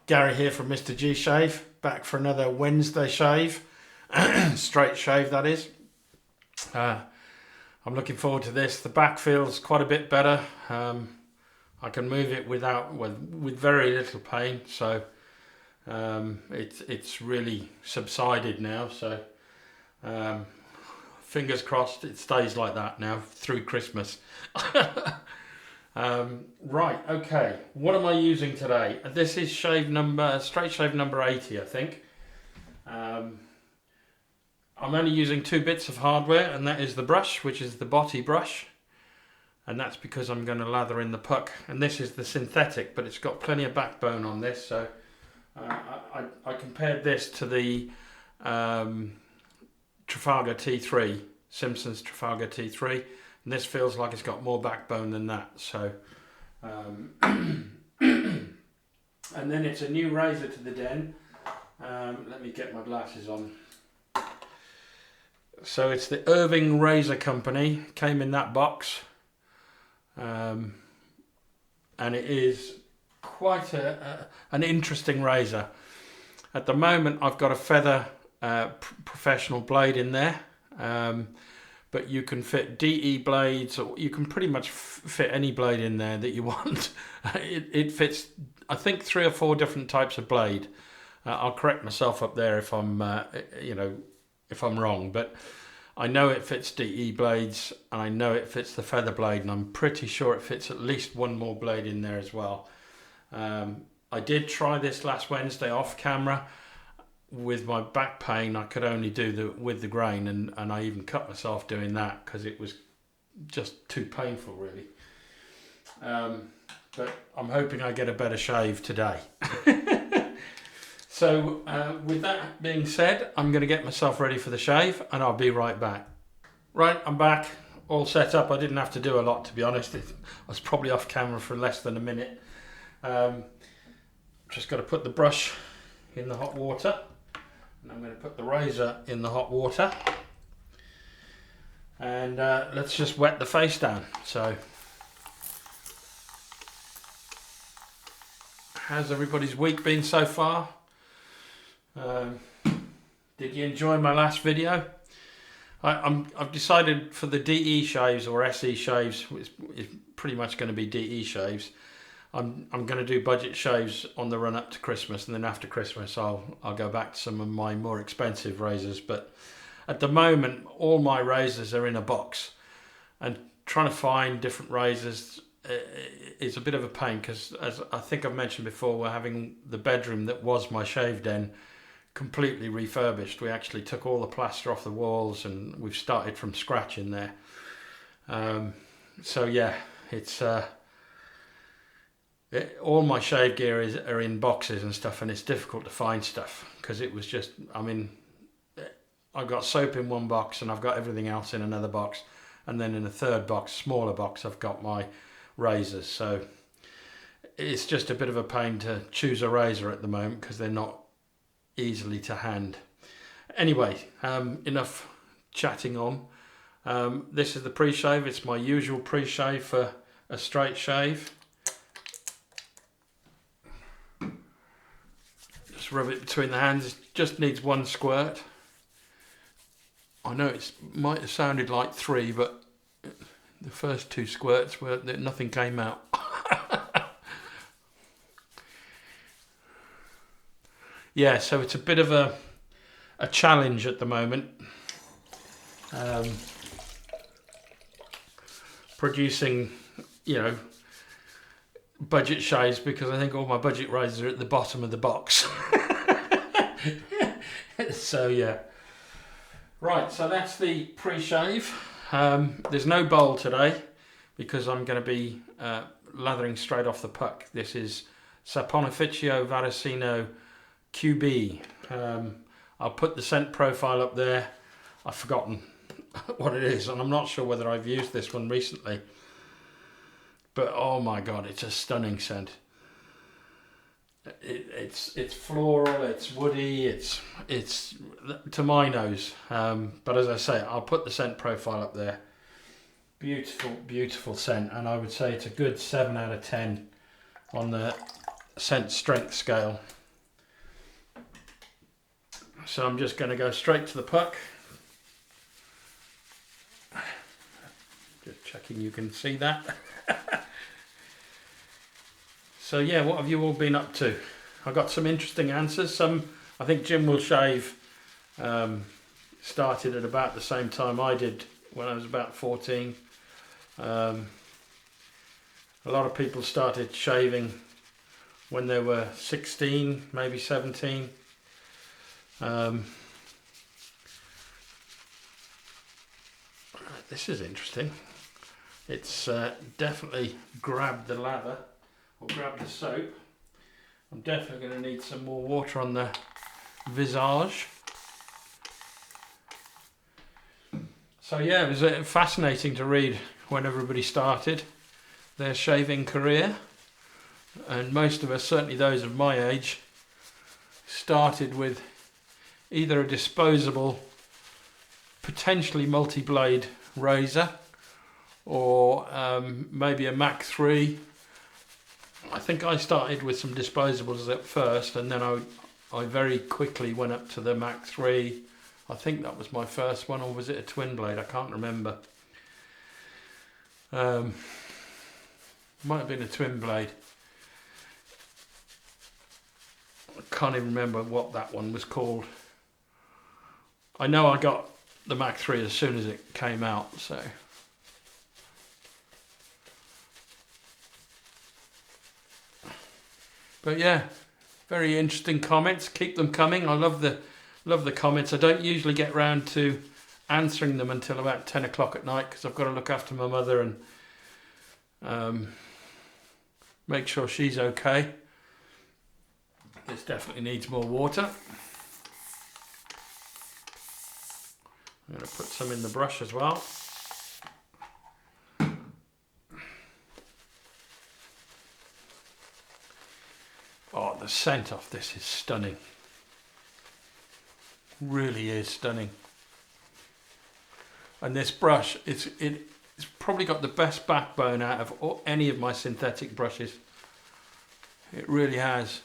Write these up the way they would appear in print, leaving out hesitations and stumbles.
Gary here from MrG Shave, back for another Wednesday shave, straight shave that is. I'm looking forward to this. The back feels quite a bit better. I can move it with very little pain, so it's really subsided now. So fingers crossed it stays like that now through Christmas. Right, okay, what am I using today? This is straight shave number 80, I think. I'm only using 2 bits of hardware, and that is the brush, which is the Boti brush, and that's because I'm going to lather in the puck. And this is the synthetic, but it's got plenty of backbone on this, so I compared this to the Trafalgar T3, Simpson's Trafalgar T3. And this feels like it's got more backbone than that. So, and then it's a new razor to the den. Let me get my glasses on. So it's the Irving Razor Company. Came in that box, and it is quite an interesting razor. At the moment, I've got a feather professional blade in there. But you can fit DE blades, or you can pretty much fit any blade in there that you want. It fits, I think, 3 or 4 different types of blade. I'll correct myself up there if I'm, if I'm wrong. But I know it fits DE blades, and I know it fits the feather blade, and I'm pretty sure it fits at least 1 more blade in there as well. I did try this last Wednesday off camera. With my back pain, I could only do with the grain, and I even cut myself doing that because it was just too painful, really. But I'm hoping I get a better shave today. So with that being said, I'm going to get myself ready for the shave, and I'll be right back. Right, I'm back, all set up. I didn't have to do a lot, to be honest. I was probably off camera for less than a minute. Just got to put the brush in the hot water. And I'm going to put the razor in the hot water, and let's just wet the face down. So, how's everybody's week been so far? Did you enjoy my last video? I've decided for the DE shaves or SE shaves, it's pretty much going to be DE shaves. I'm going to do budget shaves on the run up to Christmas, and then after Christmas I'll go back to some of my more expensive razors. But at the moment, all my razors are in a box, and trying to find different razors is a bit of a pain, because as I think I've mentioned before, we're having the bedroom that was my shave den completely refurbished. We actually took all the plaster off the walls, and we've started from scratch in there. So yeah, it's all my shave gear are in boxes and stuff, and it's difficult to find stuff because it was just, I mean, I've got soap in one box and I've got everything else in another box, and then in a third box, smaller box, I've got my razors. So it's just a bit of a pain to choose a razor at the moment because they're not easily to hand. Anyway, enough chatting on. This is the pre-shave. It's my usual pre-shave for a straight shave. Rub it between the hands. It just needs 1 squirt. I know it might have sounded like 3, but the first 2 squirts were that nothing came out. Yeah, so it's a bit of a challenge at the moment, producing, budget shaves, because I think all my budget razors are at the bottom of the box. So yeah, right, so that's the pre-shave. There's no bowl today because I'm going to be lathering straight off the puck. This is Saponificio Varesino Cubebe. I'll put the scent profile up there. I've forgotten what it is, and I'm not sure whether I've used this one recently. But oh my god, it's a stunning scent. It's floral, it's woody, it's to my nose. But as I say, I'll put the scent profile up there. Beautiful, beautiful scent, and I would say it's a good 7 out of 10 on the scent strength scale. So I'm just going to go straight to the puck. Just checking you can see that. So yeah, what have you all been up to? I got some interesting answers. Some, I think Jim Will Shave started at about the same time I did when I was about 14. A lot of people started shaving when they were 16, maybe 17. This is interesting. It's definitely grabbed the lather, or grabbed the soap. I'm definitely going to need some more water on the visage. So yeah, it was fascinating to read when everybody started their shaving career. And most of us, certainly those of my age, started with either a disposable, potentially multi-blade razor, or maybe a Mach 3. I think I started with some disposables at first, and then I very quickly went up to the Mach 3. I think that was my first one, or was it a twin blade? I can't remember. Might have been a twin blade. I can't even remember what that one was called. I know I got the Mach 3 as soon as it came out, so. But yeah, very interesting comments. Keep them coming. I love the comments. I don't usually get round to answering them until about 10 o'clock at night, because I've got to look after my mother and make sure she's okay. This definitely needs more water. I'm going to put some in the brush as well. Oh, the scent off this is stunning. Really is stunning. And this brush, it's probably got the best backbone out of any of my synthetic brushes. It really has.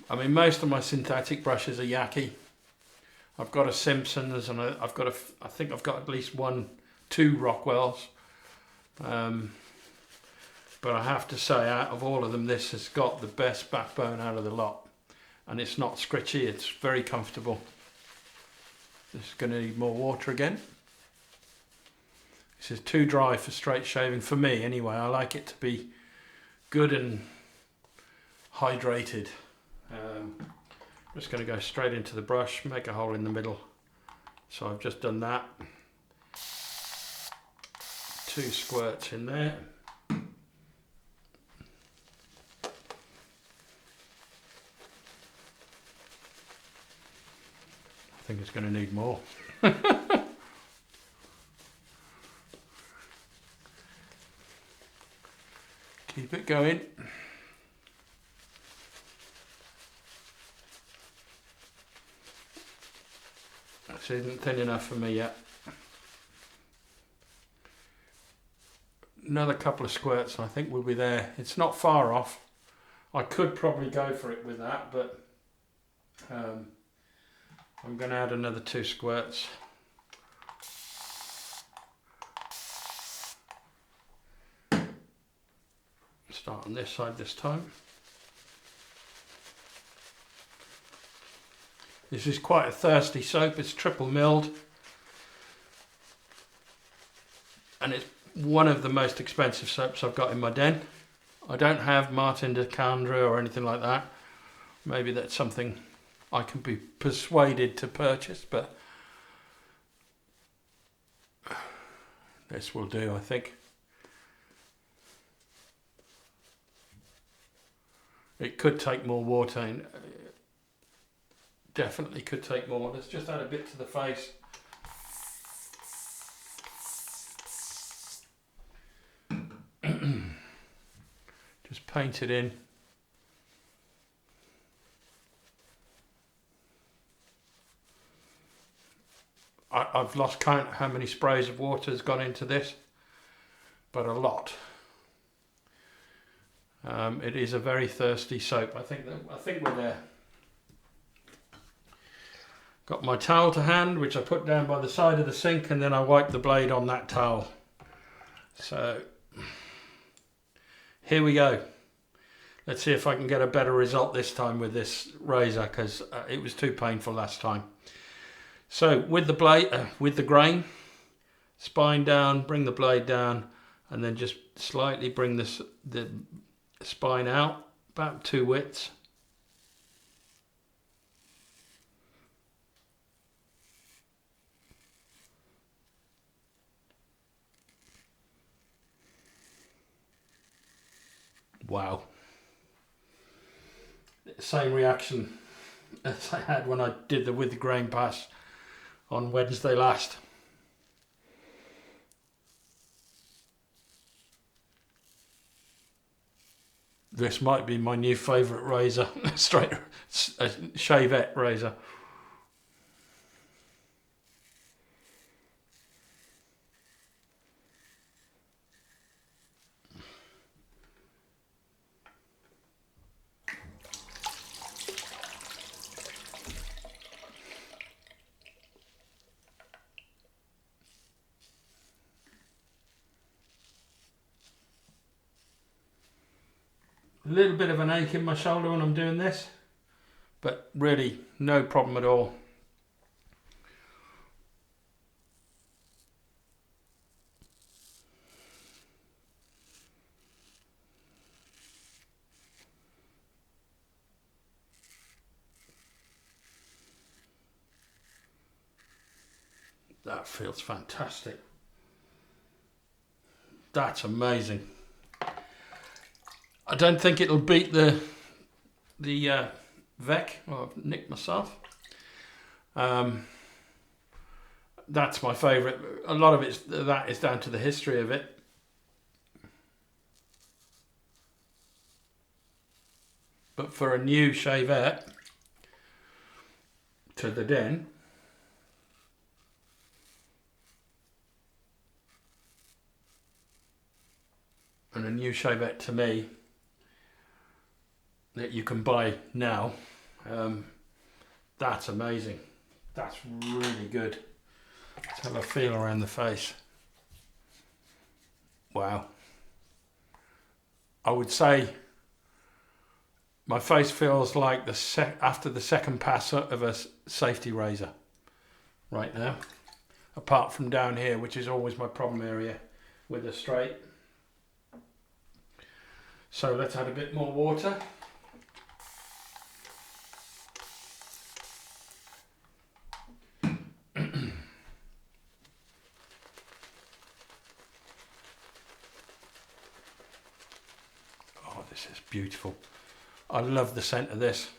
I mean, most of my synthetic brushes are yucky. I've got a Simpsons, and I think I've got at least two Rockwells. But I have to say, out of all of them, this has got the best backbone out of the lot. And it's not scritchy, it's very comfortable. This is going to need more water again. This is too dry for straight shaving, for me anyway. I like it to be good and hydrated. I'm just going to go straight into the brush, make a hole in the middle. So I've just done that. 2 squirts in there. I think it's going to need more. Keep it going. This isn't thin enough for me yet. Another couple of squirts and I think we'll be there. It's not far off. I could probably go for it with that, but I'm going to add another 2 squirts. Start on this side this time. This is quite a thirsty soap. It's triple milled, and it's one of the most expensive soaps I've got in my den. I don't have Martin de Candre or anything like that. Maybe that's something I can be persuaded to purchase, but this will do, I think. It could take more water, and definitely could take more. Let's just add a bit to the face. Just paint it in. I've lost count how many sprays of water has gone into this, but a lot. It is a very thirsty soap. I think we're there. Got my towel to hand, which I put down by the side of the sink, and then I wipe the blade on that towel. So here we go. Let's see if I can get a better result this time with this razor, because it was too painful last time. So with the blade, with the grain, spine down, bring the blade down, and then just slightly bring the spine out, about 2 widths. Wow. Same reaction as I had when I did the with the grain pass on Wednesday last. This might be my new favourite razor, straight a Shavette razor. A little bit of an ache in my shoulder when I'm doing this, but really no problem at all. That feels fantastic. That's amazing. I don't think it'll beat the Vec. Well, I've nicked myself. That's my favourite. A lot of that is down to the history of it. But for a new Shavette to the den, and a new Shavette to me that you can buy now, that's amazing. That's really good. Let's have a feel around the face. Wow. I would say my face feels like after the second pass of a safety razor right now, apart from down here, which is always my problem area with a straight. So let's add a bit more water. Oh, this is beautiful. I love the scent of this.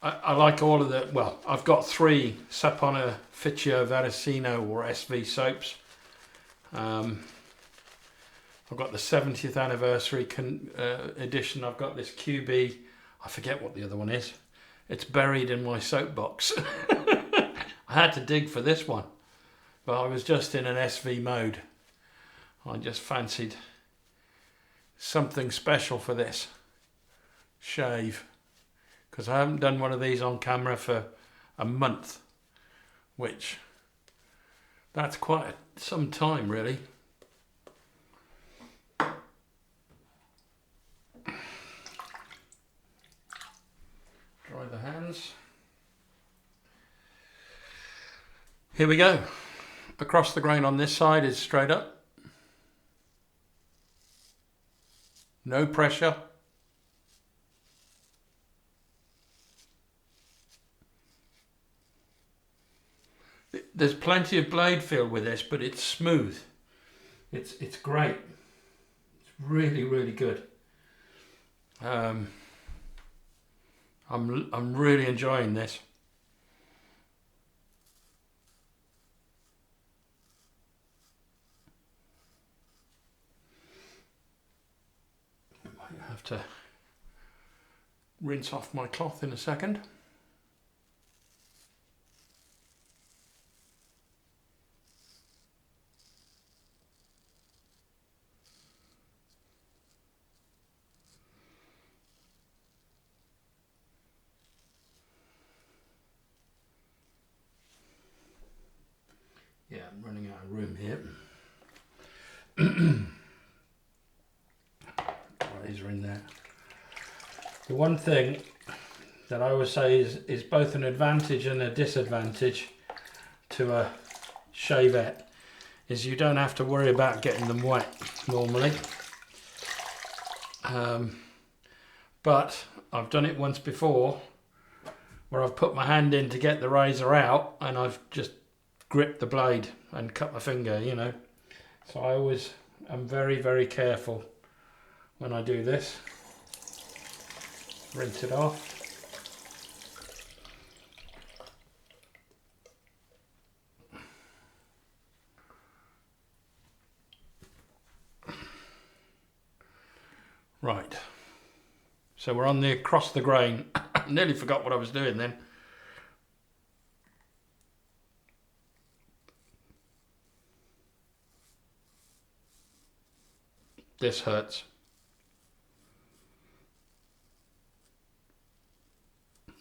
I like all of the, well, I've got 3 Saponificio Varesino or SV soaps. I've got the 70th anniversary edition. I've got this QB. I forget what the other one is. It's buried in my soap box. I had to dig for this one, but I was just in an SV mode. I just fancied something special for this shave, because I haven't done one of these on camera for a month, which that's quite some time really. Dry the hands. Here we go. Across the grain on this side is straight up. No pressure. There's plenty of blade feel with this, but it's smooth. It's great. It's really, really good. I'm really enjoying this. I might have to rinse off my cloth in a second. Yeah, I'm running out of room here. Razor in there. The one thing that I always say is both an advantage and a disadvantage to a shavette is you don't have to worry about getting them wet normally. But I've done it once before where I've put my hand in to get the razor out and I've just gripped the blade and cut my finger, you know. So I always am very, very careful when I do this. Rinse it off. Right. So we're on the across the grain. Nearly forgot what I was doing then. This hurts.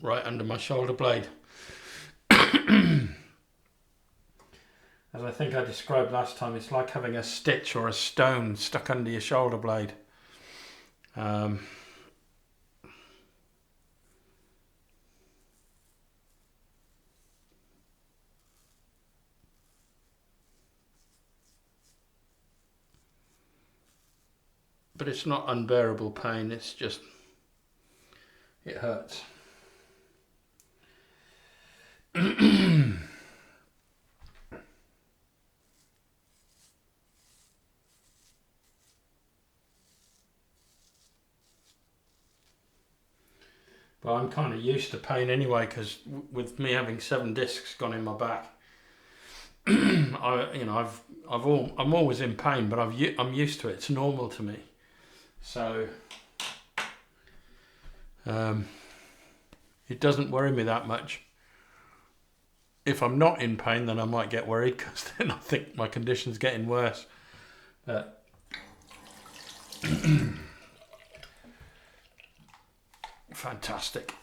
Right under my shoulder blade. As I think I described last time, it's like having a stitch or a stone stuck under your shoulder blade. But it's not unbearable pain, it's just, it hurts. But I'm kind of used to pain anyway, because with me having 7 discs gone in my back, I'm always in pain, but I'm used to it. It's normal to me. So it doesn't worry me that much. If I'm not in pain, then I might get worried, because then I think my condition's getting worse. But fantastic.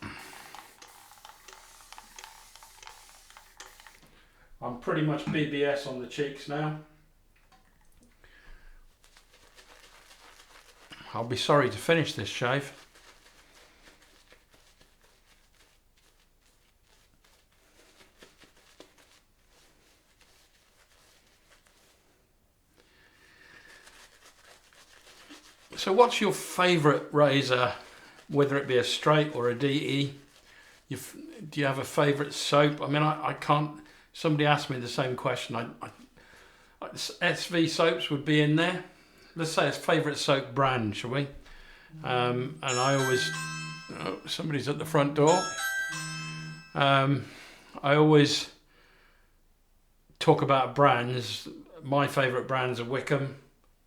I'm pretty much BBS on the cheeks now. I'll be sorry to finish this shave. So what's your favourite razor, whether it be a straight or a DE? Do you have a favourite soap? I mean, I can't, somebody asked me the same question. SV soaps would be in there. Let's say a favourite soap brand, shall we? And I always, oh, somebody's at the front door. I always talk about brands. My favourite brands are Wickham,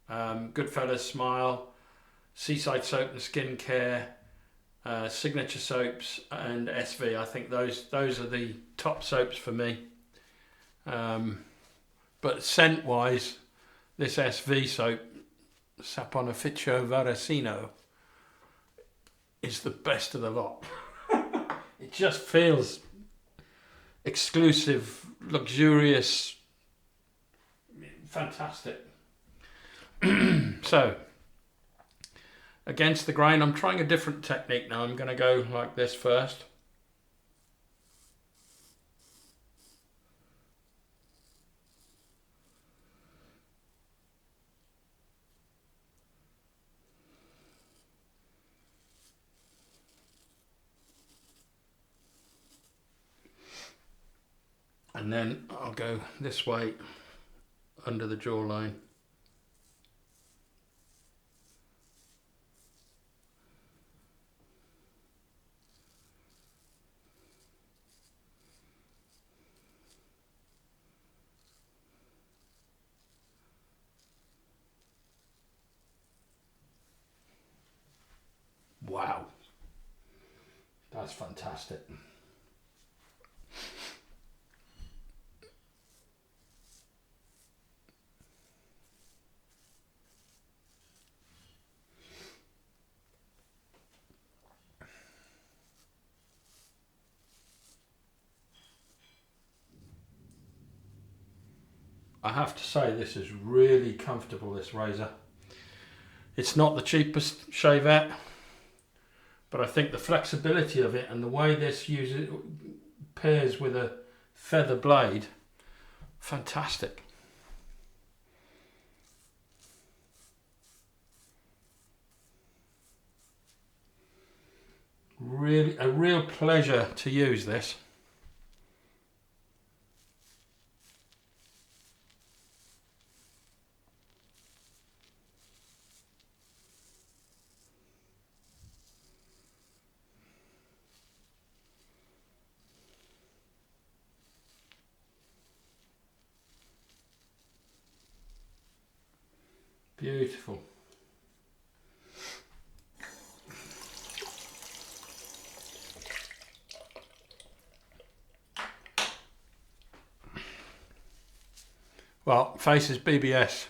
Goodfellas Smile, Seaside Soap and Skincare, Signature Soaps, and SV. I think those are the top soaps for me. But scent wise, this SV soap, Saponificio Varesino, is the best of the lot. It just feels exclusive, luxurious, fantastic. So, against the grain, I'm trying a different technique now. I'm going to go like this first. And then I'll go this way under the jawline. Wow, that's fantastic. I have to say this is really comfortable, this razor. It's not the cheapest Shavette, but I think the flexibility of it and the way this pairs with a feather blade, fantastic. Really, a real pleasure to use this. Beautiful. Well, faces BBS.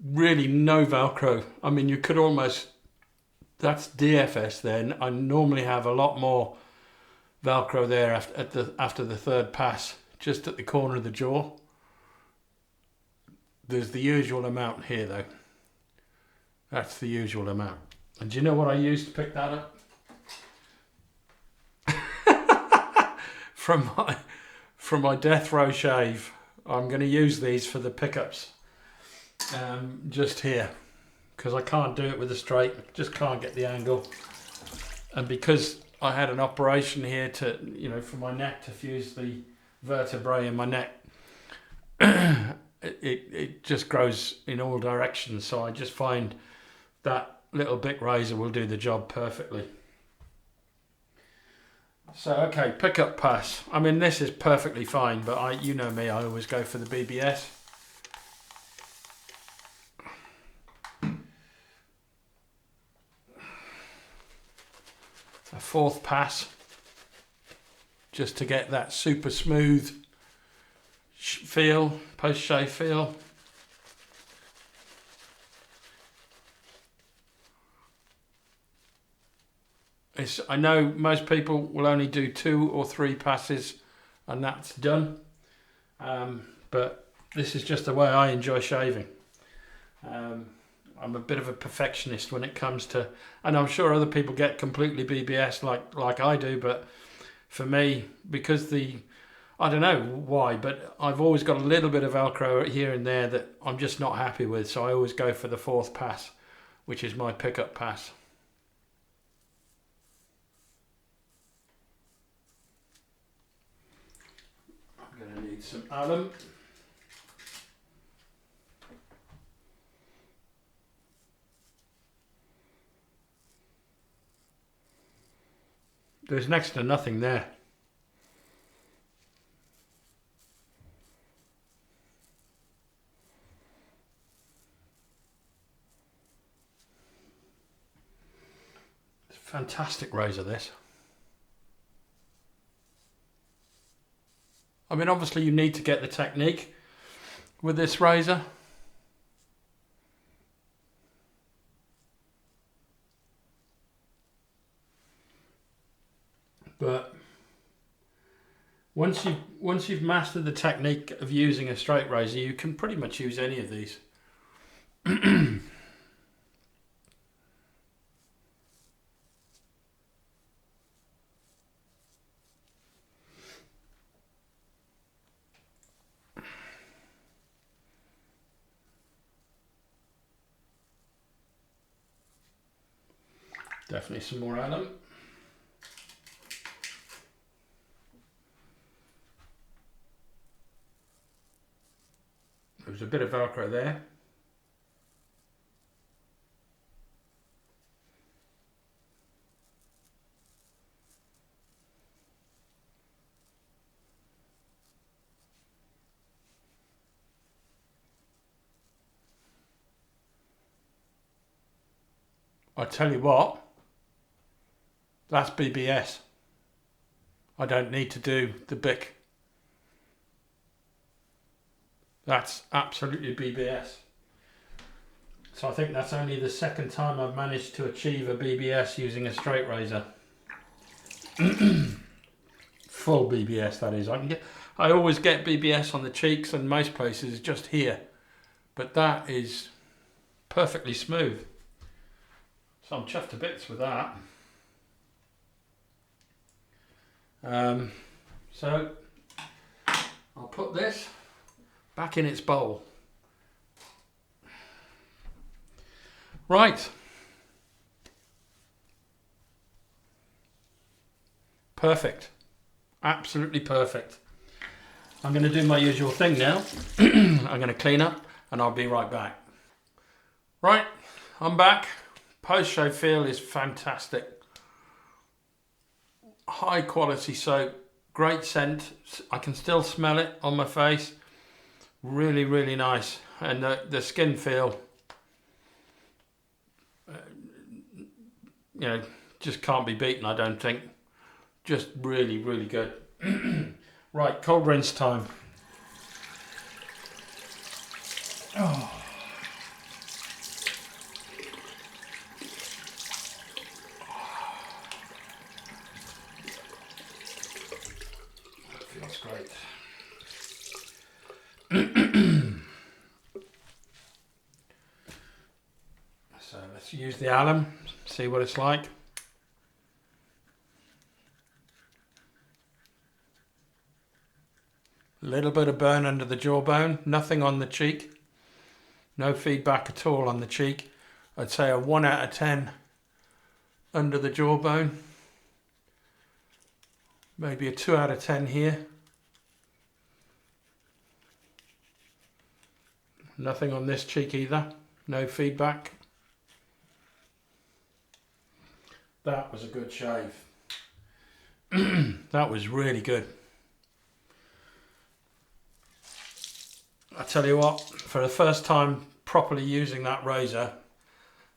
Really no Velcro. I mean, you could almost, that's DFS then. I normally have a lot more Velcro there after the third pass, just at the corner of the jaw. There's the usual amount here though. That's the usual amount. And do you know what I used to pick that up? From my death row shave. I'm going to use these for the pickups. Just here, because I can't do it with a straight, just can't get the angle. And because I had an operation here to, you know, for my neck to fuse the vertebrae in my neck, it just grows in all directions. So I just find that little Bic razor will do the job perfectly. So okay, pickup pass. I mean, this is perfectly fine, but you know me, I always go for the BBS. A fourth pass, just to get that super smooth feel, post-shave feel. I know most people will only do 2 or 3 passes and that's done, but this is just the way I enjoy shaving. I'm a bit of a perfectionist when it comes to, and I'm sure other people get completely BBS like I do, but for me, because I don't know why, but I've always got a little bit of Velcro here and there that I'm just not happy with, so I always go for the fourth pass, which is my pickup pass. I'm going to need some alum. There's next to nothing there. It's a fantastic razor, this. I mean, obviously you need to get the technique with this razor. But once you've mastered the technique of using a straight razor, you can pretty much use any of these. Definitely some more alum. There's a bit of Velcro there. I tell you what, that's BBS. I don't need to do the Bic. That's absolutely BBS. So I think that's only the second time I've managed to achieve a BBS using a straight razor. full BBS, that is. I always get BBS on the cheeks and most places just here, but that is perfectly smooth. So I'm chuffed to bits with that. So I'll put this back in its bowl. Right. Perfect. Absolutely perfect. I'm going to do my usual thing now. I'm going to clean up and I'll be right back. Right, I'm back. Post-shave feel is fantastic. High quality soap, great scent. I can still smell it on my face. Really, really nice. And the skin feel, you know, just can't be beaten, I don't think. Just really, really good. Right, cold rinse time. Oh. That feels great. So let's use the alum, see what it's like. A little bit of burn under the jawbone, nothing on the cheek. No feedback at all on the cheek. I'd say a 1 out of 10 under the jawbone. Maybe a 2 out of 10 here. Nothing on this cheek either. No feedback. That was a good shave. That was really good. I tell you what, for the first time properly using that razor,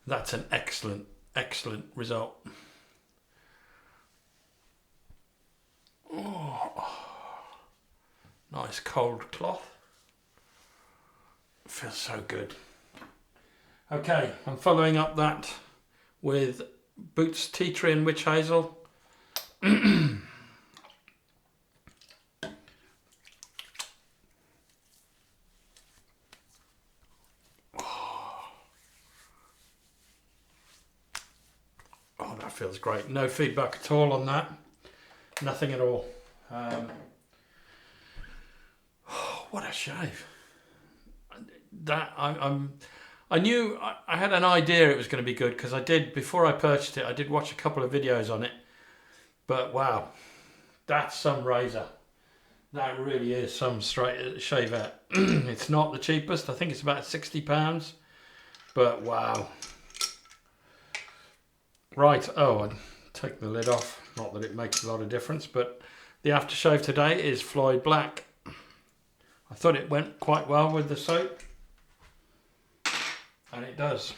that's an excellent, excellent result. Oh, nice cold cloth. Feels so good. Okay, I'm following up that with Boots Tea Tree and Witch Hazel. Feels great. No feedback at all on that. Nothing at all. What a shave. That I knew, I had an idea it was going to be good because I did, before I purchased it, I did watch a couple of videos on it. But wow, that's some razor. That really is some straight Shavette. It's not the cheapest. I think it's about £60. But wow. Right, oh, I'd take the lid off. Not that it makes a lot of difference, but the aftershave today is Floid Black. I thought it went quite well with the soap. And it does.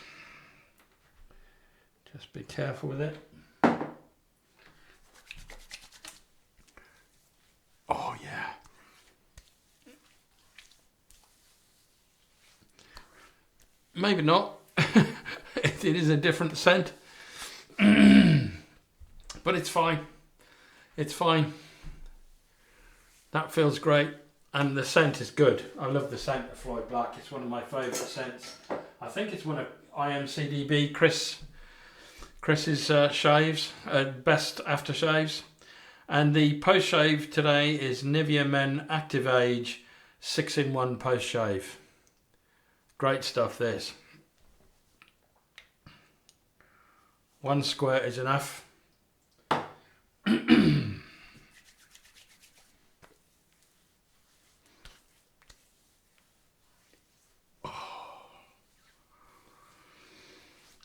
Just be careful with it. Oh yeah. Maybe not. It is a different scent. But it's fine. It's fine. That feels great. And the scent is good. I love the scent of Floid Black. It's one of my favourite scents. I think it's one of IMCDB, Chris's shaves, best aftershaves. And the post shave today is Nivea Men Active Age 6-in-1 post shave. Great stuff, this. One squirt is enough.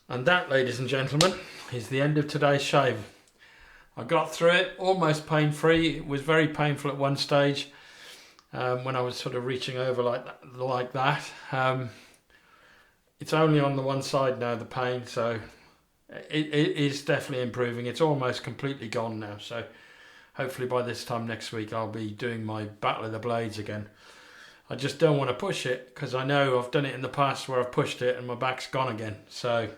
And that, ladies and gentlemen, is the end of today's shave. I got through it almost pain-free. It was very painful at one stage when I was sort of reaching over like that. It's only on the one side now, the pain, so it is definitely improving. It's almost completely gone now, so hopefully by this time next week I'll be doing my Battle of the Blades again. I just don't want to push it because I know I've done it in the past where I've pushed it and my back's gone again, so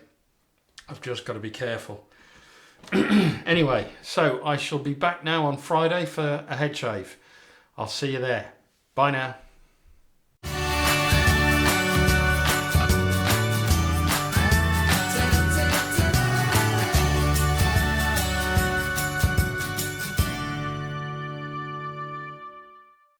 I've just got to be careful. Anyway, so I shall be back now on Friday for a head shave. I'll see you there. Bye now.